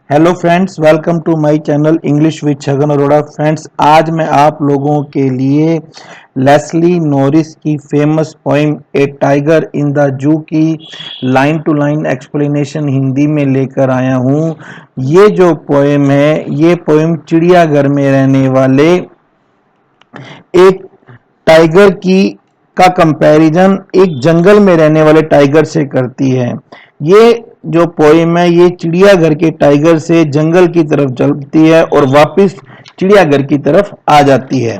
Hello friends, welcome to my channel English with Chhagan Arora. Friends, आज मैं आप लोगों के लिए लेस्ली नॉरिस की famous poem a tiger in the zoo की line to line explanation Hindi में लेकर आया हूँ। ये जो पोइम है, ये पोइम चिड़ियाघर में रहने वाले एक टाइगर की का कंपैरिजन एक जंगल में रहने वाले टाइगर से करती है। ये जो पोइम है ये चिड़ियाघर के टाइगर से जंगल की तरफ चलती है और वापस चिड़ियाघर की तरफ आ जाती है।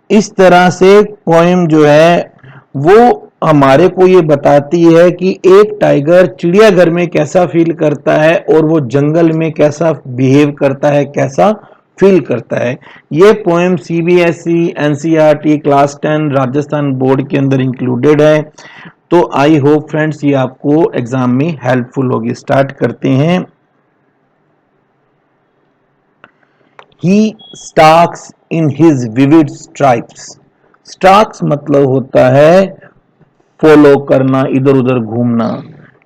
इस तरह से पोइम जो है वो हमारे को ये बताती है कि एक टाइगर चिड़ियाघर में कैसा फील करता है और वो जंगल में कैसा बिहेव करता है, कैसा फील करता है। ये poem CBSE NCERT class 10 Rajasthan board के अंदर इंक्लूडेड है। तो आई होप फ्रेंड्स ये आपको एग्जाम में हेल्पफुल होगी। स्टार्ट करते हैं। He stalks in his vivid stripes. Stalks मतलब होता है फॉलो करना, इधर उधर घूमना।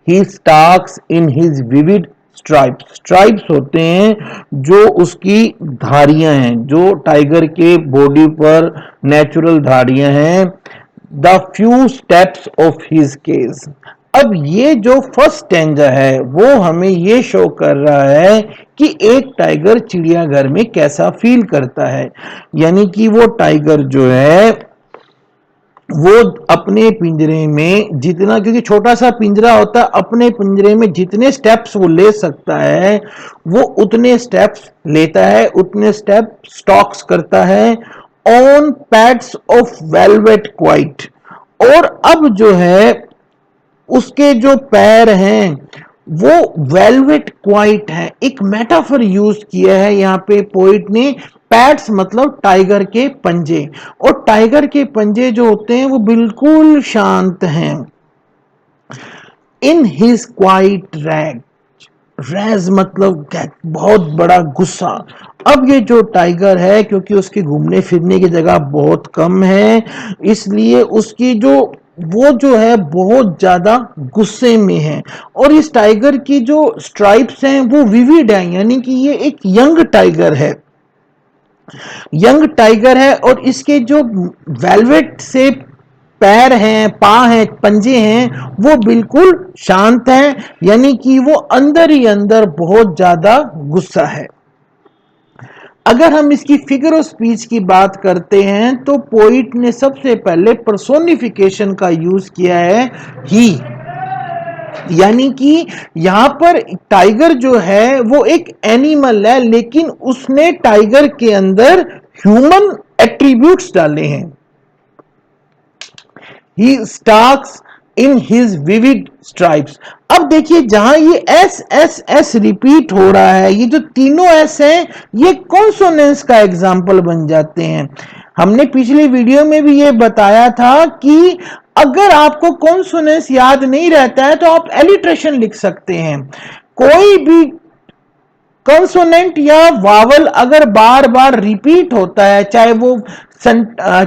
He stalks in his vivid stripes. Stripes होते हैं जो उसकी धारियां हैं, जो टाइगर के बॉडी पर नेचुरल धारियां हैं। The few steps of his case. अब ये जो फर्स्ट स्टैंजा है वो हमें ये शो कर रहा है कि एक टाइगर चिड़ियाघर में कैसा फील करता है। यानी कि वो टाइगर जो है वो अपने पिंजरे में जितना, क्योंकि छोटा सा पिंजरा होता है, अपने पिंजरे में जितने स्टेप्स वो ले सकता है वो उतने स्टेप्स लेता है, उतने स्टेप स्टॉक्स करता है on pads of velvet quite. और अब जो है उसके जो पैर हैं वो वेलवेट क्वाइट है। एक मेटाफर यूज किया है यहाँ पे पोइट ने। पैड्स मतलब टाइगर के पंजे, और टाइगर के पंजे जो होते हैं वो बिल्कुल शांत हैं। In his quiet rag. Rage मतलब बहुत बड़ा गुस्सा। अब ये जो टाइगर है, क्योंकि उसके घूमने फिरने की जगह बहुत कम है, इसलिए उसकी जो वो जो है बहुत ज्यादा गुस्से में है। और इस टाइगर की जो स्ट्राइप्स हैं वो विविड है, यानी कि ये एक यंग टाइगर है। यंग टाइगर है और इसके जो वेलवेट से पैर हैं, पा हैं, पंजे हैं, वो बिल्कुल शांत हैं, यानी कि वो अंदर ही अंदर बहुत ज्यादा गुस्सा है। अगर हम इसकी फिगर ऑफ स्पीच की बात करते हैं तो पोइट ने सबसे पहले पर्सोनिफिकेशन का यूज किया है, ही। यानी कि यहां पर टाइगर जो है वो एक एनिमल है, लेकिन उसने टाइगर के अंदर ह्यूमन एट्रीब्यूट्स डाले हैं। He stalks in his vivid stripes. अब देखिए जहां ये एस एस एस रिपीट हो रहा है, ये जो तीनों एस हैं ये कॉन्सोनेंस का एग्जाम्पल बन जाते हैं। हमने पिछली वीडियो में भी ये बताया था कि अगर आपको कॉन्सोनेंस याद नहीं रहता है तो आप एलिट्रेशन लिख सकते हैं। कोई भी कंसोनेंट या वावल अगर बार बार रिपीट होता है, चाहे वो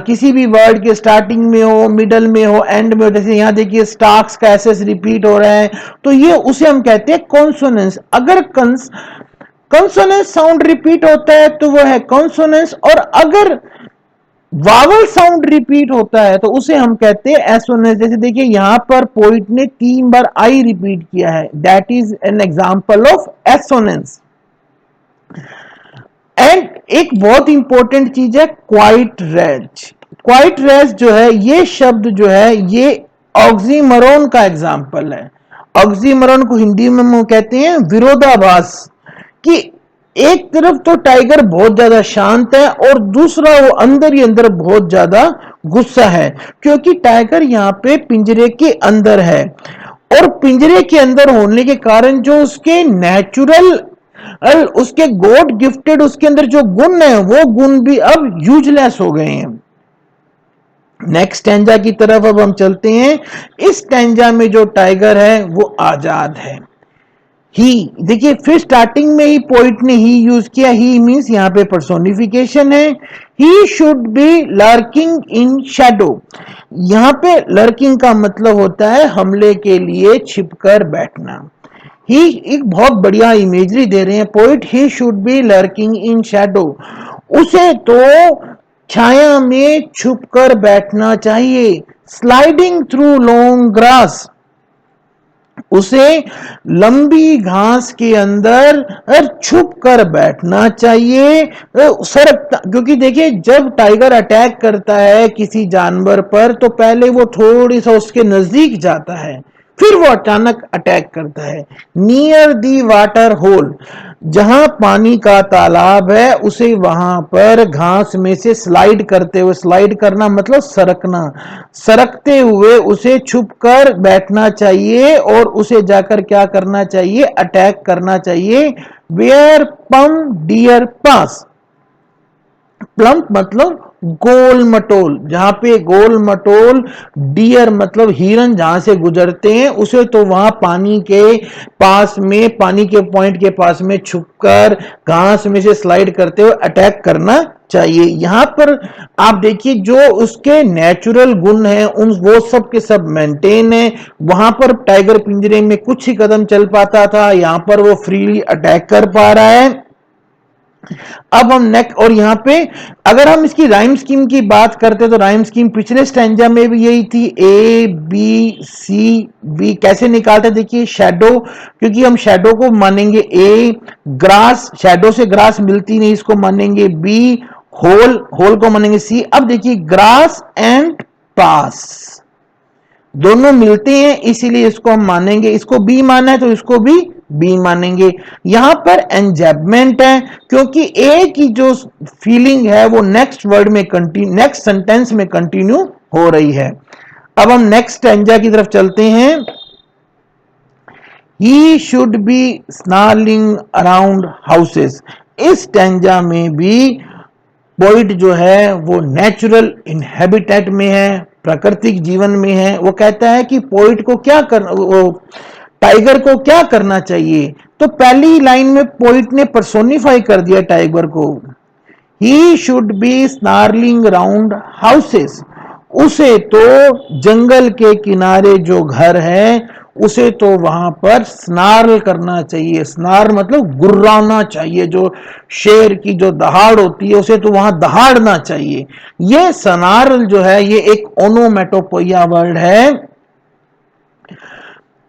किसी भी वर्ड के स्टार्टिंग में हो, मिडल में हो, एंड में हो, जैसे यहां देखिए स्टार्क्स का एसएस रिपीट हो रहा है, तो ये उसे हम कहते हैं कॉन्सोनेंस। अगर कंसोनेंस साउंड रिपीट होता है तो वो है कॉन्सोनेंस, और अगर वावल साउंड रिपीट होता है तो उसे हम कहते हैं एसोनेंस। जैसे देखिए यहां पर पोइट ने 3 बार आई रिपीट किया है, that is an example of assonance. And एक बहुत इंपॉर्टेंट चीज है क्वाइट रेज। क्वाइट रेज जो है, ये शब्द जो है ये ऑक्सीमरोन का एग्जाम्पल है। ऑक्सीमरोन को हिंदी में हम कहते हैं विरोधाभास, कि एक तरफ तो टाइगर बहुत ज्यादा शांत है और दूसरा वो अंदर ही अंदर बहुत ज्यादा गुस्सा है, क्योंकि टाइगर यहाँ पे पिंजरे के अंदर है। और पिंजरे के अंदर होने के कारण जो उसके नेचुरल, उसके गॉड गिफ्टेड उसके अंदर जो गुण है वो गुण भी अब यूजलेस हो गए हैं। नेक्स्ट स्टैंजा की तरफ अब हम चलते हैं। इस स्टैंजा में जो टाइगर है वो आजाद है। ही, देखिए फिर स्टार्टिंग में ही पोइट ने ही यूज किया। ही मींस यहां पे पर्सोनिफिकेशन है। He should be lurking in Shadow. यहां पे लर्किंग का मतलब होता है हमले के लिए छिपकर बैठना। ही एक बहुत बढ़िया इमेजरी दे रहे हैं poet, he should be lurking in Shadow, उसे तो छाया में छुपकर बैठना चाहिए, स्लाइडिंग थ्रू लॉन्ग ग्रास, उसे लंबी घास के अंदर छुप कर बैठना चाहिए, सरकता, क्योंकि देखिए जब टाइगर अटैक करता है किसी जानवर पर तो पहले वो थोड़ी सा उसके नजदीक जाता है, फिर वो अचानक अटैक करता है। नियर दी वाटर होल, जहां पानी का तालाब है उसे वहां पर घास में से स्लाइड करते हुए, स्लाइड करना मतलब सरकना, सरकते हुए उसे छुप कर बैठना चाहिए और उसे जाकर क्या करना चाहिए, अटैक करना चाहिए। वेयर पम डियर पास, प्लम्प मतलब गोल मटोल, जहां पे गोल मटोल, डियर मतलब हिरन जहां से गुजरते हैं, उसे तो वहां पानी के पास में, पानी के पॉइंट के पास में छुपकर घास में से स्लाइड करते हुए अटैक करना चाहिए। यहां पर आप देखिए जो उसके नेचुरल गुण हैं उन वो सब के सब मेंटेन है। वहां पर टाइगर पिंजरे में कुछ ही कदम चल पाता था, यहां पर वो फ्रीली अटैक कर पा रहा है। अब हम नेक्स्ट, और यहां पे अगर हम इसकी राइम स्कीम की बात करते तो राइम स्कीम पिछले स्टैंजा में भी यही थी, ए बी सी बी कैसे निकालते, देखिए शैडो, क्योंकि हम शैडो को मानेंगे ए, ग्रास, शैडो से ग्रास मिलती नहीं, इसको मानेंगे बी, होल, होल को मानेंगे सी। अब देखिए ग्रास एंड पास दोनों मिलते हैं इसीलिए इसको हम मानेंगे, इसको बी माना है तो इसको भी बी मानेंगे। यहां पर एंजैबमेंट है क्योंकि ए की जो फीलिंग है वो नेक्स्ट वर्ड में कंटिन्यू, नेक्स्ट सेंटेंस में कंटिन्यू हो रही है। अब हम नेक्स्ट स्टैंजा की तरफ चलते हैं। He should be snarling around houses, इस स्टैंजा में भी पोइट जो है वो नेचुरल इनहेबिटेट में है, प्राकृतिक जीवन में है। वो कहता है कि पोइट को क्या करना, वो टाइगर को क्या करना चाहिए, तो पहली लाइन में पोइट ने पर्सोनिफाई कर दिया टाइगर को, he should be snarling around houses, उसे तो जंगल के किनारे जो घर है उसे तो वहां पर स्नार्ल करना चाहिए, स्नार मतलब गुर्राना चाहिए, जो शेर की जो दहाड़ होती है उसे तो वहां दहाड़ना चाहिए। ये स्नार्ल जो है ये एक ओनोमेटोपोइया वर्ड है।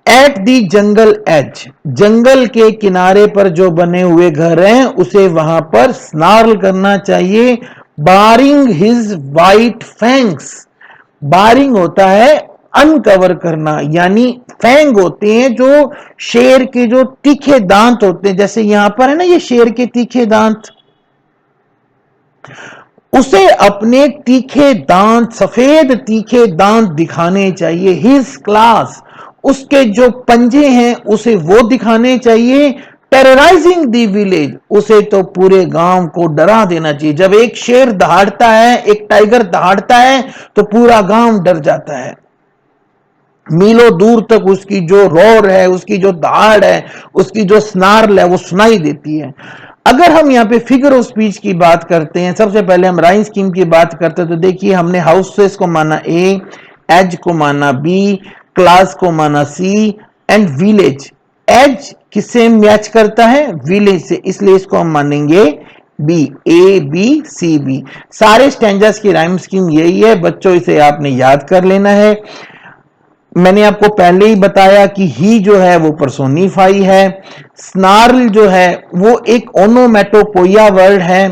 एट दी जंगल एज, जंगल के किनारे पर जो बने हुए घर हैं उसे वहां पर स्नार्ल करना चाहिए। बारिंग हिज वाइट फैंग्स, बारिंग होता है अनकवर करना, यानी फैंग होते हैं जो शेर के जो तीखे दांत होते हैं, जैसे यहां पर है ना ये शेर के तीखे दांत, उसे अपने तीखे दांत, सफेद तीखे दांत दिखाने चाहिए। हिज क्लास, उसके जो पंजे हैं उसे वो दिखाने चाहिए। टेरराइजिंग द विलेज, उसे तो पूरे गांव को डरा देना चाहिए। जब एक शेर दहाड़ता है, एक टाइगर दहाड़ता है तो पूरा गांव डर जाता है, मीलों दूर तक उसकी जो रोर है, उसकी जो दहाड़ है, उसकी जो स्नार्ल है वो सुनाई देती है। अगर हम यहाँ पे फिगर ऑफ स्पीच की बात करते हैं, सबसे पहले हम राइम स्कीम की बात करते हैं, तो देखिए हमने हाउसेस को माना ए, एज को माना बी, क्लास को माना सी एंड विलेज। एज किससे मैच करता है, विलेज से, इसलिए इसको हम मानेंगे B, A B C B. सारे स्टैंजर्स की राइम स्कीम यही है बच्चों, इसे आपने याद कर लेना है। मैंने आपको पहले ही बताया कि ही जो है वो पर्सोनिफाई है, स्नार्ल जो है वो एक ओनोमेटोपोइया वर्ड है।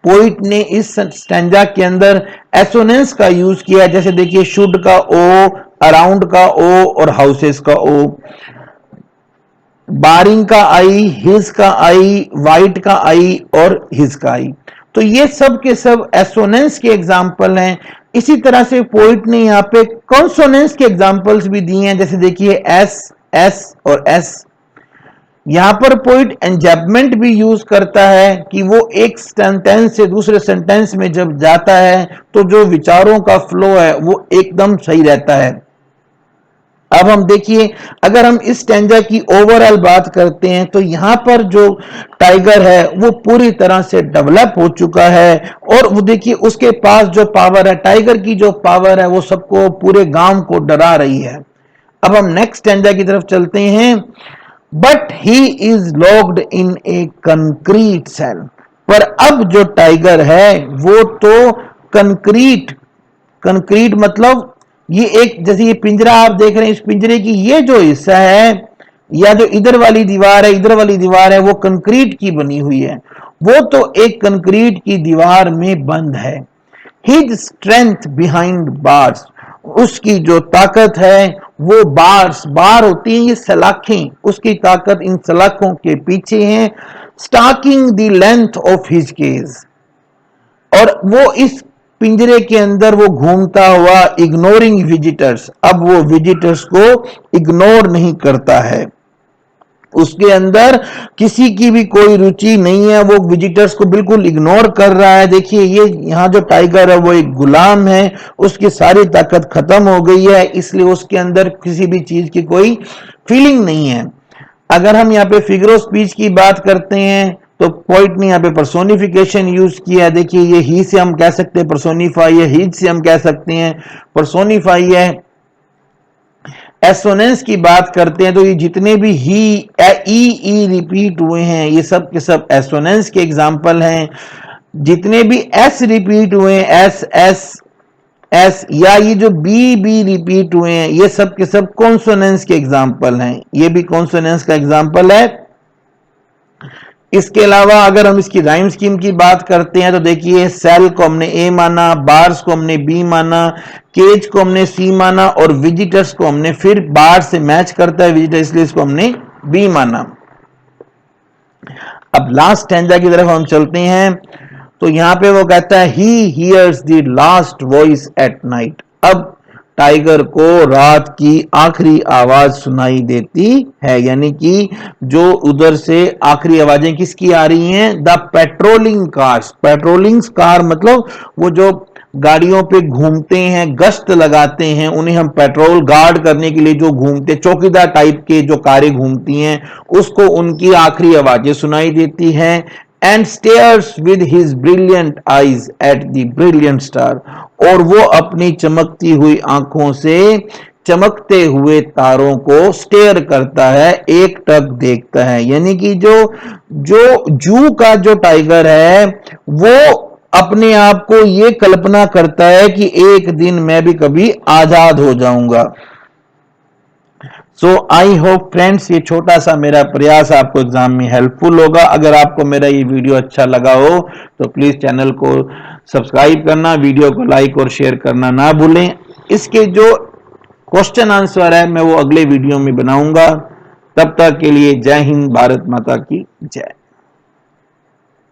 पोइट ने इस स्टैंजा के अंदर एसोनेंस का यूज किया, जैसे देखिए शुड का ओ, अराउंड का ओ और हाउसेस का ओ, बारिंग का आई, हिज का आई, वाइट का आई और हिज का आई, तो ये सब के सब एसोनेंस के एग्जाम्पल हैं। इसी तरह से पोइट ने यहाँ पे कॉन्सोनेंस के एग्जाम्पल्स भी दिए हैं, जैसे देखिए एस, एस और एस। यहां पर पोइट एंजैबमेंट भी यूज करता है कि वो एक सेंटेंस से दूसरे सेंटेंस में जब जाता है तो जो विचारों का फ्लो है वो एकदम सही रहता है। अब हम देखिए अगर हम इस स्टैंजा की ओवरऑल बात करते हैं तो यहां पर जो टाइगर है वो पूरी तरह से डेवलप हो चुका है, और वो देखिए उसके पास जो पावर है, टाइगर की जो पावर है वो सबको, पूरे गांव को डरा रही है। अब हम नेक्स्ट स्टैंजा की तरफ चलते हैं। But he is locked in a concrete cell, पर अब जो टाइगर है वो तो कंक्रीट, कंक्रीट मतलब ये एक, जैसे ये पिंजरा आप देख रहे हैं, इस पिंजरे की ये जो हिस्सा है या जो इधर वाली दीवार है, इधर वाली दीवार है, वो कंक्रीट की बनी हुई है, वो तो एक कंक्रीट की दीवार में बंद है। हिज स्ट्रेंथ बिहाइंड बार्स, उसकी जो ताकत है वो बार्स, बार होती हैं ये सलाखें, उसकी ताकत इन सलाखों के पीछे है। Stalking the length of his cage, और वो इस पिंजरे के अंदर वो घूमता हुआ, इग्नोरिंग विजिटर्स, अब वो विजिटर्स को इग्नोर नहीं करता है, उसके अंदर किसी की भी कोई रुचि नहीं है, वो विजिटर्स को बिल्कुल इग्नोर कर रहा है। देखिए ये यहाँ जो टाइगर है वो एक गुलाम है, उसकी सारी ताकत खत्म हो गई है, इसलिए उसके अंदर किसी भी चीज की कोई फीलिंग नहीं है। अगर हम यहाँ पे फिगर ऑफ स्पीच की बात करते हैं तो पोइट ने यहाँ पे पर्सोनिफिकेशन यूज किया है। देखिए ये ही से हम कह सकते हैं पर्सोनिफाई है, हिज से हम कह सकते हैं पर्सोनिफाई है। एसोनेंस की बात करते हैं तो ये जितने भी ही ई रिपीट हुए हैं ये सब के सब एसोनेंस के एग्जाम्पल हैं। जितने भी एस रिपीट हुए हैं, एस एस एस, या ये जो बी रिपीट हुए हैं, ये सब के सब कॉन्सोनेंस के एग्जाम्पल हैं, ये भी कॉन्सोनेंस का एग्जाम्पल है। इसके अलावा अगर हम इसकी राइम स्कीम की बात करते हैं तो देखिए सेल को हमने ए माना, बार्स को हमने बी माना, केज को हमने सी माना, और विजिटर्स को हमने, फिर बार से मैच करता है विजिटर इसलिए इसको हमने बी माना। अब लास्ट स्टैंजा की तरफ हम चलते हैं तो यहां पे वो कहता है he hears the last voice at night, अब टाइगर को रात की आखिरी आवाज सुनाई देती है, यानी कि जो उधर से आखिरी आवाजें किसकी आ रही हैं, the patrolling cars, patrolling car मतलब वो जो गाड़ियों पे घूमते हैं, गश्त लगाते हैं, उन्हें हम पेट्रोल गार्ड करने के लिए जो घूमते, चौकीदार टाइप के जो कारें घूमती हैं, उसको उनकी आखिरी आवाजें सुनाई देती हैं। And stairs with his brilliant eyes at the brilliant star, और वो अपनी चमकती हुई आंखों से चमकते हुए तारों को स्टेयर करता है, एक टक देखता है। यानी कि जो जो जू का जो टाइगर है वो अपने आप को ये कल्पना करता है कि एक दिन मैं भी कभी आजाद हो जाऊंगा। सो आई होप फ्रेंड्स ये छोटा सा मेरा प्रयास आपको एग्जाम में हेल्पफुल होगा। अगर आपको मेरा ये वीडियो अच्छा लगा हो तो प्लीज चैनल को सब्सक्राइब करना, वीडियो को लाइक और शेयर करना ना भूलें। इसके जो क्वेश्चन आंसर है मैं वो अगले वीडियो में बनाऊंगा। तब तक के लिए जय हिंद, भारत माता की जय।